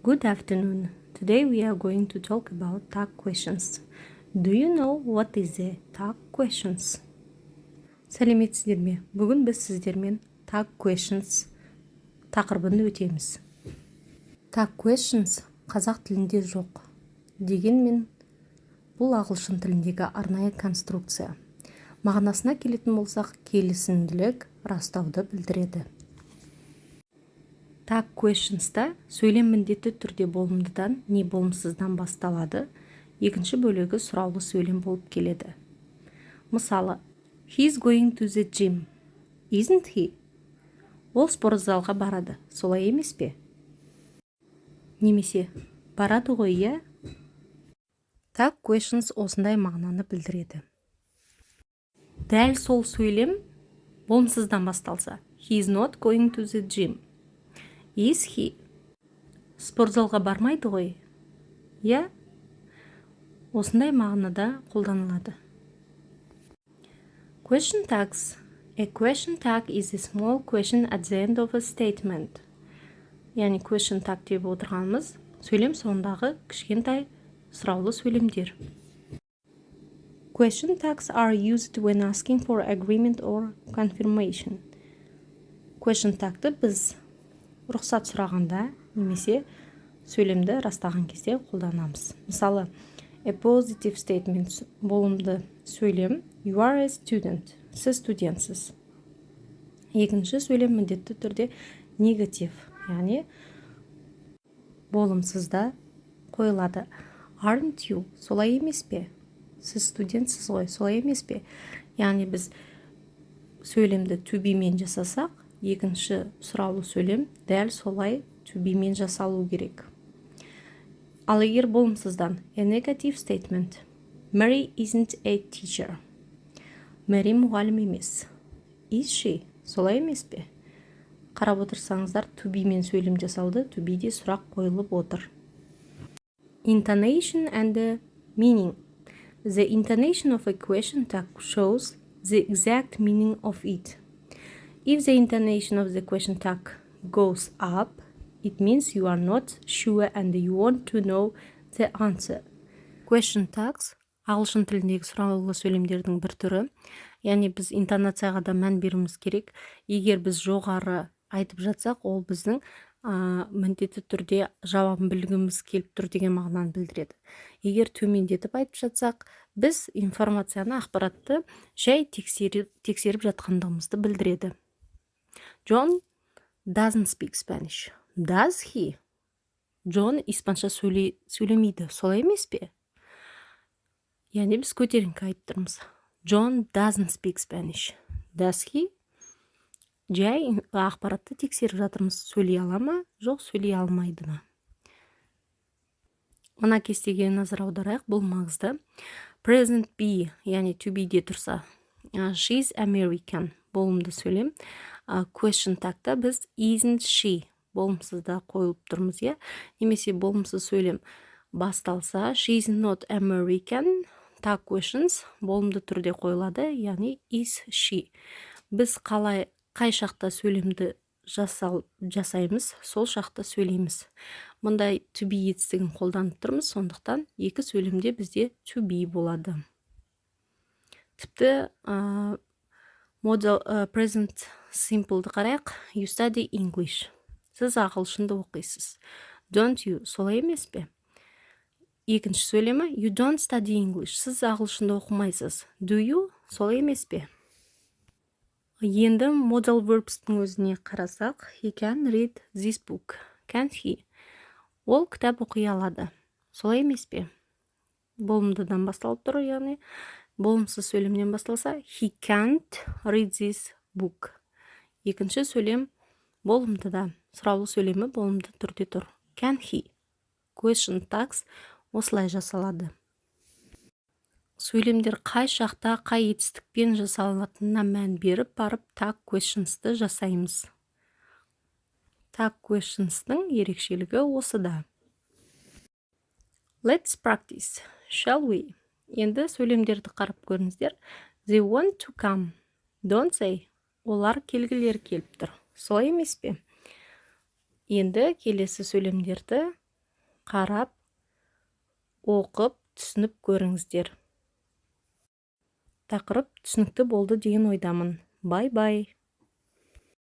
Good afternoon. Today we are going to talk about tag questions. Do you know what is a tag questions? Сәлеметсіздер ме? Бүгін біз сіздермен tag questions тақырыбын өтеміз. Tag questions қазақ тілінде жоқ. Дегенмен бұл ағылшын тіліндегі арнайы конструкция. Мағынасына келетін болсақ, келісімділік, растауды білдіреді. Tag questions'та сөйлем міндетті түрде болымдыдан не болымсыздан басталады. Екінші бөлігі сұраулы сөйлем болып келеді. Мысалы, He's going to the gym, isn't he? Ол спортзалға барады, солай емес пе? Немесе, барады ғой, иә? Tag questions осындай мағынаны білдіреді. Дәл сол сөйлем болымсыздан басталса, He's not going to the gym. Is he? Спортзалға бармайды ғой? Я? Осындай мағынада қолданылады. Question tags. A question tag is a small question at the end of a statement. Яғни question tag деп отырғанымыз сөйлем соңындағы кішкентай сұраулы сөйлемдер. Question tags are used when asking for agreement or confirmation. Question tag'ты біз рұқсат сұрағанда немесе сөйлемді растаған кезде қолданамыз. Мысалы, a positive statement болымды сөйлем, you are a student, сіз студентсіз. Екінші сөйлем міндетті түрде негатив, яғни болымсызда қойылады. Aren't you? Солай емес пе? Сіз студентсіз ғой, солай емес пе? Яғни біз сөйлемді to be мен жасасақ, екінші сұраулы сөйлем дәл солай to be мен жасалу керек. Ал егер болымсыздан a negative statement, Mary isn't a teacher. Mary мұғалім емес. Is she? Солай емес пе? Қарап отырсаңыздар to be мен сөйлем жасалды, to be де сұрақ қойылып отыр. Intonation and the meaning. The intonation of a question tag shows the exact meaning of it. If the intonation of the question tag goes up, it means you are not sure and you want to know the answer. Question tags ағылшын тіліндегі сұраулы сөйлемдердің бір түрі. Яғни біз интонацияға да мән беруіміз керек. Егер біз жоғары айтып жатсақ, ол біздің міндетті түрде жауабын білгіміз келіп тұр деген мағынаны білдіреді. Егер төмендетіп айтып жатсақ, біз информацияны, ақпаратты жай тексеріп жатқандығымызды білдіреді. John doesn't speak Spanish. Does he? John испанша сөйлемейді, солай емес пе? Яғни біз көтеріңкі айтып тұрмыз. John doesn't speak Spanish. Does he? Жай ақпаратты тексеріп жатырмыз. Сөйлей ала ма? Жоқ, сөйлей алмайды ма? Мына кестеге назар аударайық, бұл маңызды. Present be, яғни to be де тұрса, she's American болымды сөйлем. Question tag'та біз isn't she болымсызда қойылып тұрмыз, иә? Немесе болымсыз сөйлем басталса, she's not American, tag questions болымды түрде қойылады, яғни is she. Біз қай шақта сөйлемді жасаймыз, сол шақта сөйлейміз. Мұндай to be етістігін қолданып тұрмыз, сондықтан екі сөйлемде бізде to be болады. Тіпті model present simple'ды қарайық. You study English. Сіз ағылшынды оқисыз. Don't you? Солай емес пе? Екінші сөйлемі you don't study English. Сіз ағылшынды оқымайсыз. Do you? Солай емес пе? Енді modal verbs'тің өзіне қарасақ, he can read this book. Can't he? Ол кітап оқи алады. Солай емес пе? Болымдыдан басталып тұр, яғни болымсыз сөйлемнен басталса, he can't read this book. Екінші сөйлем болымдыда, сұраулы сөйлемі болымды түрде тұр. Can he? Question tags осылай жасалады. Сөйлемдер қай шақта, қай етістікпен жасалатынына мән беріп барып tag questions'ты жасаймыз. Tag questions'тың ерекшелігі осыда. Let's practice, shall we? Енді сөйлемдерді қарап көріңіздер. They want to come, don't they? Олар келгілер келіп тұр. Солай емес пе? Енді келесі сөйлемдерді қарап, оқып, түсініп көріңіздер. Тақырып түсінікті болды деген ойдамын. Бай-бай.